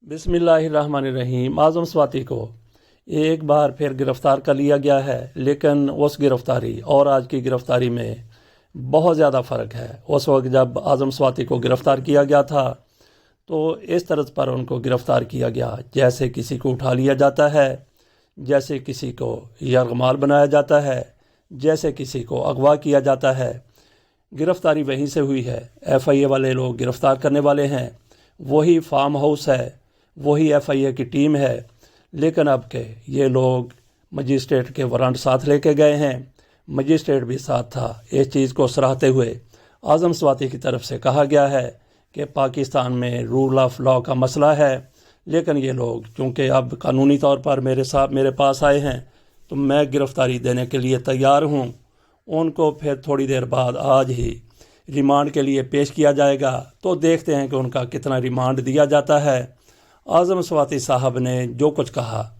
बिस्मिल्लाहिर्रहमानिर्रहीम। आज़म स्वाति को एक बार फिर गिरफ़्तार कर लिया गया है, लेकिन उस गिरफ़्तारी और आज की गिरफ़्तारी में बहुत ज़्यादा फ़र्क है। उस वक्त जब आज़म स्वाति को गिरफ़्तार किया गया था तो इस तर्ज पर उनको गिरफ़्तार किया गया जैसे किसी को उठा लिया जाता है, जैसे किसी को यरगमाल बनाया जाता है, जैसे किसी को अगवा किया जाता है। गिरफ़्तारी वहीं से हुई है। FIA वाले लोग गिरफ़्तार करने वाले हैं, वही फार्म हाउस है, वही FIA की टीम है, लेकिन अब के ये लोग मजिस्ट्रेट के वारंट साथ लेके गए हैं, मजिस्ट्रेट भी साथ था। इस चीज़ को सराहते हुए आज़म स्वाति की तरफ से कहा गया है कि पाकिस्तान में रूल ऑफ लॉ का मसला है, लेकिन ये लोग चूँकि अब कानूनी तौर पर मेरे पास आए हैं तो मैं गिरफ़्तारी देने के लिए तैयार हूँ। उनको फिर थोड़ी देर बाद आज ही रिमांड के लिए पेश किया जाएगा, तो देखते हैं कि उनका कितना रिमांड दिया जाता है। आज़म स्वाति साहब ने जो कुछ कहा,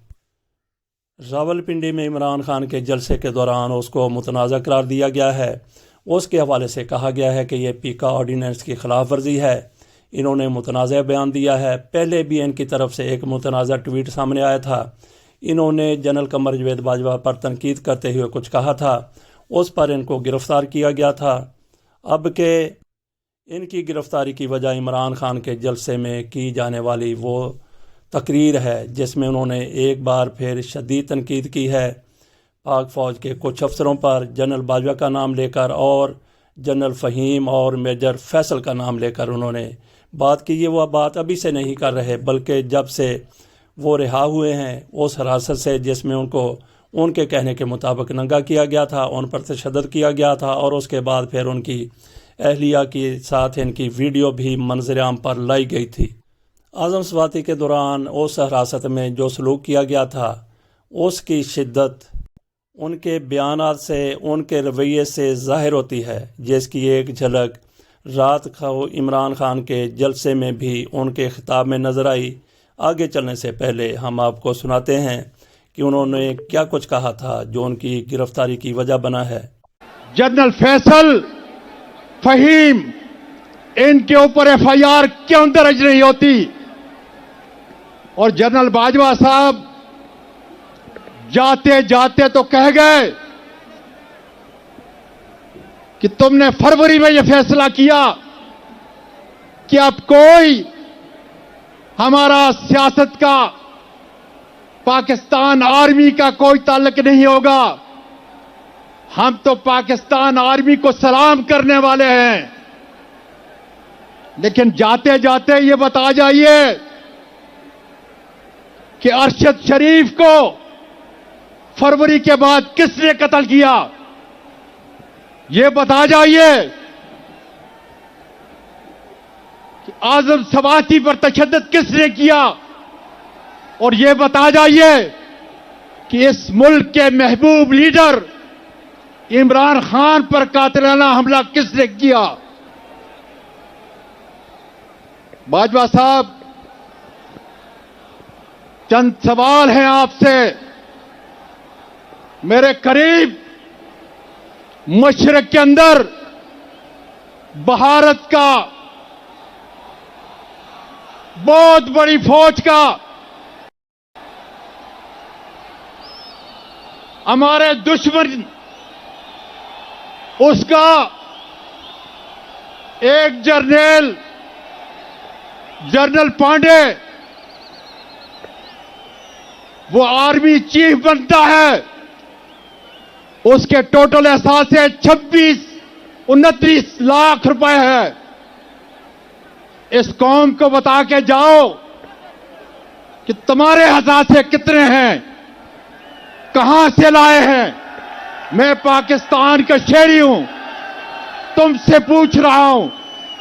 रावलपिंडी में इमरान खान के जलसे के दौरान उसको मुतनाज़ा करार दिया गया है। उसके हवाले से कहा गया है कि यह पीका ऑर्डिनेंस की खिलाफ वर्जी है। इन्होंने मुतनाज़ा बयान दिया है। पहले भी इनकी तरफ से एक मुतनाज़ा ट्वीट सामने आया था। इन्होंने जनरल कमर जवेद बाजवा पर तनकीद करते हुए कुछ कहा था, उस पर इनको गिरफ़्तार किया गया था। अब के इनकी गिरफ़्तारी की वजह इमरान खान के जलसे में की जाने वाली वो तकरीर है जिसमें उन्होंने एक बार फिर शदीद तनकीद की है पाक फ़ौज के कुछ अफसरों पर, जनरल बाजवा का नाम लेकर और जनरल फ़हीम और मेजर फैसल का नाम लेकर उन्होंने बात की। ये वह बात अभी से नहीं कर रहे, बल्कि जब से वो रिहा हुए हैं उस हिरासत से जिसमें उनको उनके कहने के मुताबिक नंगा किया गया था, उन पर तशद्दुद किया गया था और उसके बाद फिर उनकी अहलिया के साथ इनकी वीडियो भी मंजर आम पर लाई गई थी। आज़म स्वाति के दौरान उस हिरासत में जो सलूक किया गया था उसकी शिद्दत उनके बयानात से, उनके रवैये से ज़ाहिर होती है, जिसकी एक झलक रात को इमरान खान के जलसे में भी उनके खिताब में नज़र आई। आगे चलने से पहले हम आपको सुनाते हैं कि उन्होंने क्या कुछ कहा था जो उनकी गिरफ्तारी की वजह बना है। जनरल फैसल, फहीम, इनके ऊपर FIR क्यों दर्ज नहीं होती? और जनरल बाजवा साहब जाते जाते तो कह गए कि तुमने फरवरी में यह फैसला किया कि अब कोई हमारा सियासत का, पाकिस्तान आर्मी का कोई ताल्लुक नहीं होगा। हम तो पाकिस्तान आर्मी को सलाम करने वाले हैं। लेकिन जाते जाते ये बता जाइए कि अरशद शरीफ को फरवरी के बाद किसने कत्ल किया? ये बता जाइए कि आज़म स्वाति पर तशद्दुद किसने किया? और ये बता जाइए कि इस मुल्क के महबूब लीडर इमरान खान पर कातिलाना हमला किसने किया? बाजवा साहब, चंद सवाल हैं आपसे। मेरे करीब मशरक के अंदर भारत का बहुत बड़ी फौज का, हमारे दुश्मन उसका एक जनरल पांडे, वो आर्मी चीफ बनता है। उसके टोटल एहसासे 26-29 लाख रुपए है। इस कौम को बता के जाओ कि तुम्हारे हसासे कितने हैं, कहां से लाए हैं। मैं पाकिस्तान का शहरी हूं, तुमसे पूछ रहा हूं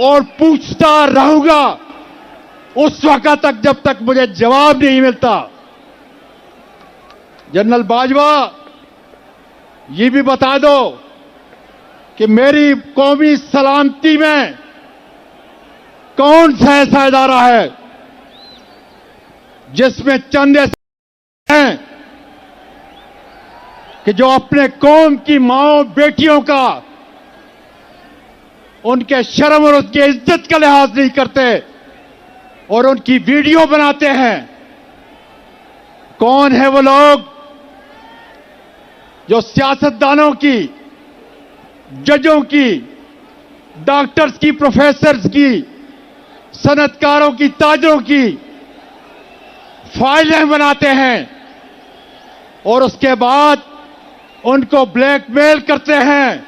और पूछता रहूंगा उस वक्त तक जब तक मुझे जवाब नहीं मिलता। जनरल बाजवा, ये भी बता दो कि मेरी कौमी सलामती में कौन सा ऐसा इदारा है जिसमें चंद ऐसे हैं कि जो अपने कौम की माओ बेटियों का, उनके शर्म और उसकी इज्जत का लिहाज नहीं करते। और उनकी वीडियो बनाते हैं। कौन है वो लोग जो सियासतदानों की, जजों की, डॉक्टर्स की, प्रोफेसर्स की, सनतकारों की, ताजरों की फाइलें बनाते हैं और उसके बाद उनको ब्लैकमेल करते हैं।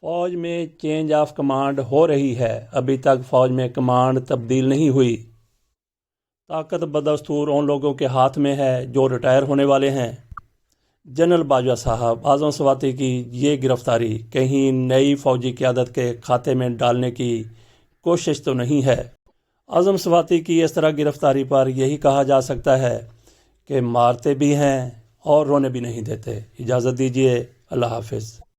फौज में चेंज ऑफ कमांड हो रही है, अभी तक फौज में कमांड तब्दील नहीं हुई। ताकत बदस्तूर उन लोगों के हाथ में है जो रिटायर होने वाले हैं। जनरल बाजवा साहब, आज़म स्वाति की ये गिरफ्तारी कहीं नई फौजी क़यादत के खाते में डालने की कोशिश तो नहीं है। आज़म स्वाति की इस तरह गिरफ्तारी पर यही कहा जा सकता है कि मारते भी हैं और रोने भी नहीं देते। इजाज़त दीजिए, अल्लाह हाफिज़।